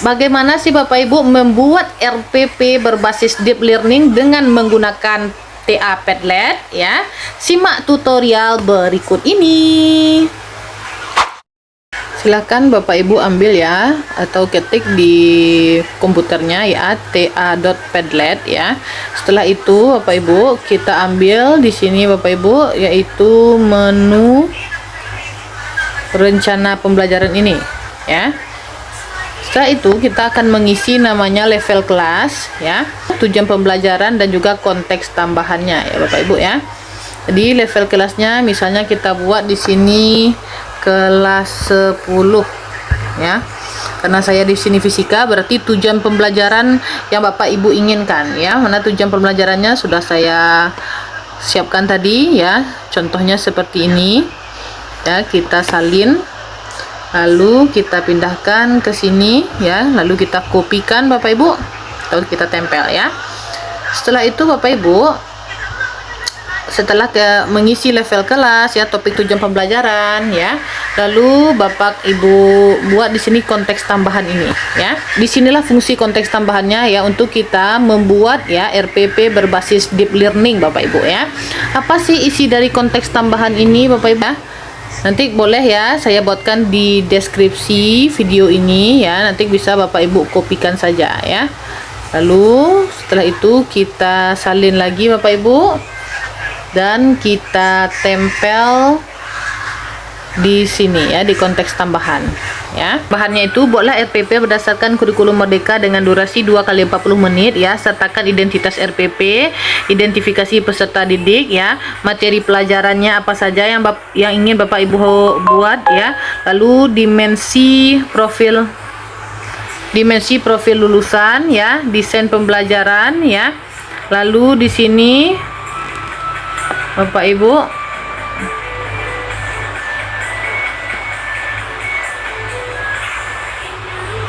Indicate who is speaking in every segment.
Speaker 1: Bagaimana sih Bapak Ibu membuat RPP berbasis deep learning dengan menggunakan TA Padlet ya? Simak tutorial berikut ini. Silahkan Bapak Ibu ambil ya, atau ketik di komputernya ya, ta.padlet ya. Setelah itu Bapak Ibu kita ambil di sini Bapak Ibu, yaitu menu rencana pembelajaran ini ya. Setelah itu kita akan mengisi namanya level kelas ya, tujuan pembelajaran dan juga konteks tambahannya ya Bapak Ibu ya. Jadi level kelasnya misalnya kita buat di sini kelas 10 ya. Karena saya di sini fisika, berarti tujuan pembelajaran yang Bapak Ibu inginkan ya. Mana tujuan pembelajarannya sudah saya siapkan tadi ya. Contohnya seperti ini. Ya, kita salin, lalu kita pindahkan ke sini ya, lalu kita kopikan Bapak Ibu, lalu kita tempel ya. Setelah itu Bapak Ibu, setelah mengisi level kelas ya, topik tujuan pembelajaran ya, lalu Bapak Ibu buat di sini konteks tambahan ini ya. Disinilah fungsi konteks tambahannya ya, untuk kita membuat ya RPP berbasis deep learning Bapak Ibu ya. Apa sih isi dari konteks tambahan ini Bapak Ibu ya? Nanti boleh ya saya buatkan di deskripsi video ini ya, nanti bisa Bapak Ibu kopikan saja ya. Lalu setelah itu kita salin lagi Bapak Ibu, dan kita tempel di sini ya, di konteks tambahan ya. Bahannya itu buatlah RPP berdasarkan kurikulum Merdeka dengan durasi 2 kali 40 menit ya. Sertakan identitas RPP, identifikasi peserta didik ya, materi pelajarannya apa saja yang ingin Bapak Ibu buat ya. Lalu dimensi profil lulusan ya, desain pembelajaran ya. Lalu di sini Bapak Ibu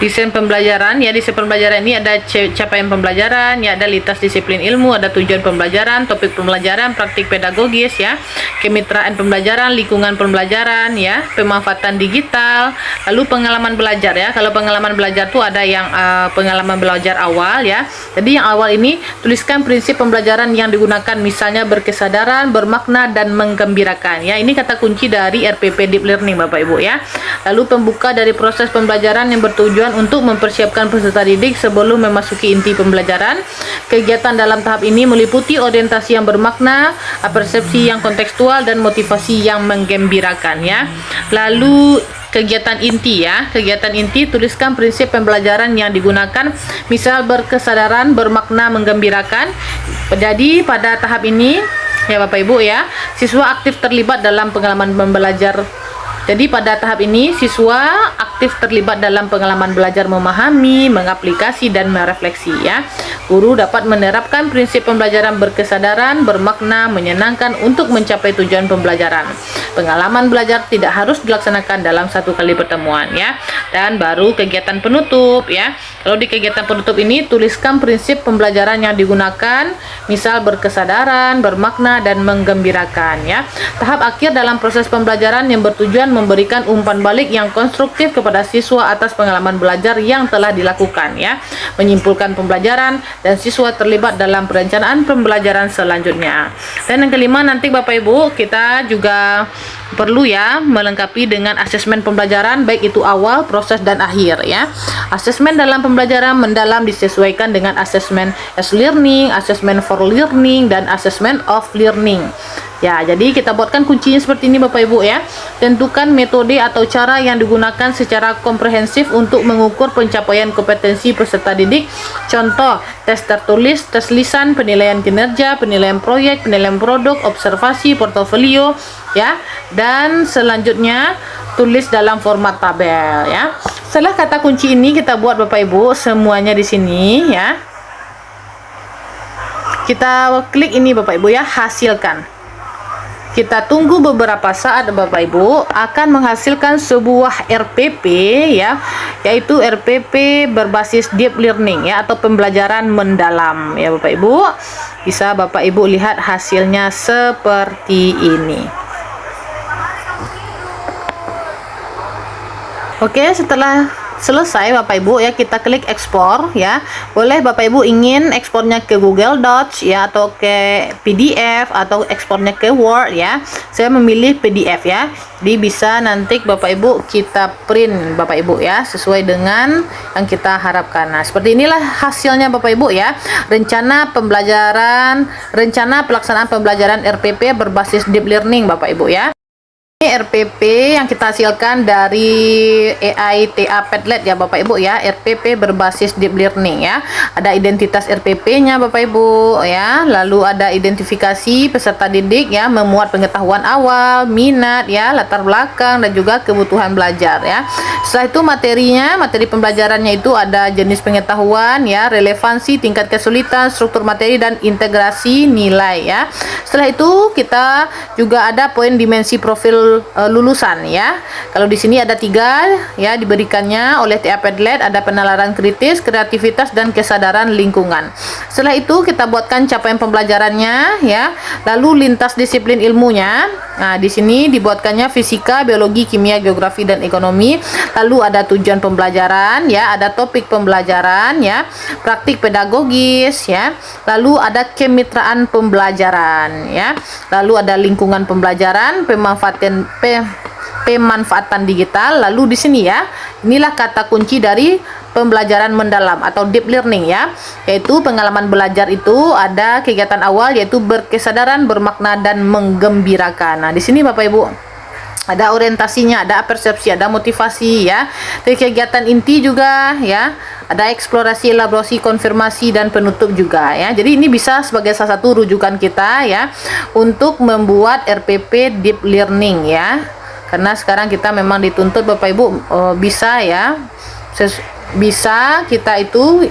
Speaker 1: desain pembelajaran ya. Desain pembelajaran ini ada capaian pembelajaran ya, ada lintas disiplin ilmu, ada tujuan pembelajaran, topik pembelajaran, praktik pedagogis ya, kemitraan pembelajaran, lingkungan pembelajaran ya, pemanfaatan digital, lalu pengalaman belajar ya. Kalau pengalaman belajar tuh ada yang pengalaman belajar awal ya. Jadi yang awal ini tuliskan prinsip pembelajaran yang digunakan, misalnya berkesadaran, bermakna, dan menggembirakan ya. Ini kata kunci dari RPP Deep Learning Bapak Ibu ya. Lalu pembuka dari proses pembelajaran yang bertujuan untuk mempersiapkan peserta didik sebelum memasuki inti pembelajaran. Kegiatan dalam tahap ini meliputi orientasi yang bermakna, persepsi yang kontekstual, dan motivasi yang menggembirakan ya. Lalu kegiatan inti ya. Kegiatan inti tuliskan prinsip pembelajaran yang digunakan, misal berkesadaran, bermakna, menggembirakan. Jadi pada tahap ini ya Bapak Ibu ya, siswa aktif terlibat dalam pengalaman belajar. Jadi pada tahap ini siswa aktif terlibat dalam pengalaman belajar, memahami, mengaplikasi, dan merefleksi ya. Guru dapat menerapkan prinsip pembelajaran berkesadaran, bermakna, menyenangkan untuk mencapai tujuan pembelajaran. Pengalaman belajar tidak harus dilaksanakan dalam satu kali pertemuan ya. Dan baru kegiatan penutup ya. Kalau di kegiatan penutup ini tuliskan prinsip pembelajaran yang digunakan, misal berkesadaran, bermakna, dan menggembirakan ya. Tahap akhir dalam proses pembelajaran yang bertujuan memberikan umpan balik yang konstruktif kepada siswa atas pengalaman belajar yang telah dilakukan ya. Menyimpulkan pembelajaran dan siswa terlibat dalam perencanaan pembelajaran selanjutnya. Dan yang kelima, nanti Bapak Ibu kita juga perlu ya melengkapi dengan asesmen pembelajaran, baik itu awal, proses, dan akhir ya. Asesmen dalam pembelajaran mendalam disesuaikan dengan asesmen as learning, asesmen for learning, dan asesmen of learning. Ya, jadi kita buatkan kuncinya seperti ini Bapak Ibu ya. Tentukan metode atau cara yang digunakan secara komprehensif untuk mengukur pencapaian kompetensi peserta didik. Contoh, tes tertulis, tes lisan, penilaian kinerja, penilaian proyek, penilaian produk, observasi, portofolio ya. Dan selanjutnya tulis dalam format tabel ya. Setelah kata kunci ini kita buat Bapak Ibu semuanya di sini ya. Kita klik ini Bapak Ibu ya, hasilkan. Kita tunggu beberapa saat Bapak Ibu, akan menghasilkan sebuah RPP ya, yaitu RPP berbasis deep learning ya, atau pembelajaran mendalam ya Bapak Ibu. Bisa Bapak Ibu lihat hasilnya seperti ini. Oke, setelah selesai Bapak Ibu ya, kita klik ekspor ya. Boleh Bapak Ibu ingin ekspornya ke Google Docs ya, atau ke PDF, atau ekspornya ke Word ya. Saya memilih PDF ya. Jadi bisa nanti Bapak Ibu kita print Bapak Ibu ya, sesuai dengan yang kita harapkan. Nah, seperti inilah hasilnya Bapak Ibu ya. Rencana pelaksanaan pembelajaran RPP berbasis deep learning Bapak Ibu ya. Ini RPP yang kita hasilkan dari AI TA Padlet ya Bapak Ibu ya, RPP berbasis deep learning ya. Ada identitas RPP-nya Bapak Ibu ya, lalu ada identifikasi peserta didik ya, memuat pengetahuan awal, minat ya, latar belakang, dan juga kebutuhan belajar ya. Setelah itu materi pembelajarannya itu ada jenis pengetahuan ya, relevansi, tingkat kesulitan, struktur materi, dan integrasi nilai ya. Setelah itu kita juga ada poin dimensi profil lulusan ya. Kalau di sini ada 3 ya, diberikannya oleh TA Padlet, ada penalaran kritis, kreativitas, dan kesadaran lingkungan. Setelah itu kita buatkan capaian pembelajarannya ya, lalu lintas disiplin ilmunya. Nah, di sini dibuatkannya fisika, biologi, kimia, geografi, dan ekonomi. Lalu ada tujuan pembelajaran ya, ada topik pembelajaran ya, praktik pedagogis ya, lalu ada kemitraan pembelajaran ya, lalu ada lingkungan pembelajaran, pemanfaatan digital. Lalu di sini ya, inilah kata kunci dari pembelajaran mendalam atau deep learning ya, yaitu pengalaman belajar itu ada kegiatan awal yaitu berkesadaran, bermakna, dan menggembirakan. Nah, di sini Bapak Ibu ada orientasinya, ada persepsi, ada motivasi ya. Dari kegiatan inti juga ya, ada eksplorasi, elaborasi, konfirmasi, dan penutup juga ya. Jadi ini bisa sebagai salah satu rujukan kita ya untuk membuat RPP deep learning ya. Karena sekarang kita memang dituntut Bapak Ibu bisa ya, bisa kita itu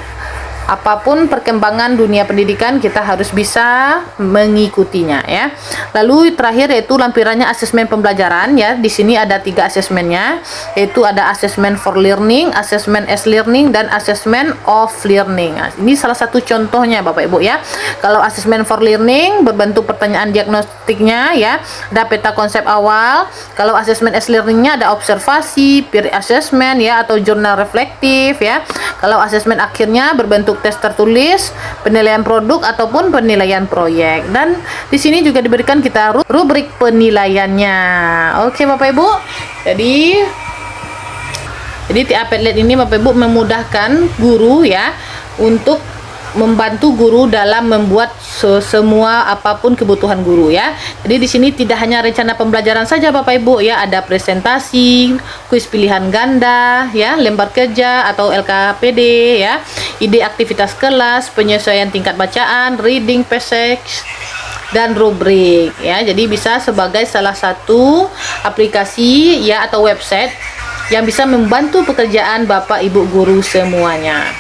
Speaker 1: apapun perkembangan dunia pendidikan kita harus bisa mengikutinya ya. Lalu terakhir yaitu lampirannya asesmen pembelajaran ya. Di sini ada 3 asesmennya, yaitu ada asesmen for learning, asesmen as learning, dan asesmen of learning. Nah, ini salah satu contohnya Bapak Ibu ya. Kalau asesmen for learning berbentuk pertanyaan diagnostiknya ya, ada peta konsep awal. Kalau asesmen as learningnya ada observasi, peer assessment ya, atau jurnal reflektif ya. Kalau asesmen akhirnya berbentuk tes tertulis, penilaian produk, ataupun penilaian proyek. Dan di sini juga diberikan kita rubrik penilaiannya. Oke Bapak Ibu. Jadi TA Padlet ini Bapak Ibu memudahkan guru ya untuk membantu guru dalam membuat semua apapun kebutuhan guru ya. Jadi di sini tidak hanya rencana pembelajaran saja Bapak Ibu ya, ada presentasi, kuis pilihan ganda ya, lembar kerja atau LKPD ya, ide aktivitas kelas, penyesuaian tingkat bacaan, reading passage, dan rubrik ya. Jadi bisa sebagai salah satu aplikasi ya atau website yang bisa membantu pekerjaan Bapak Ibu guru semuanya.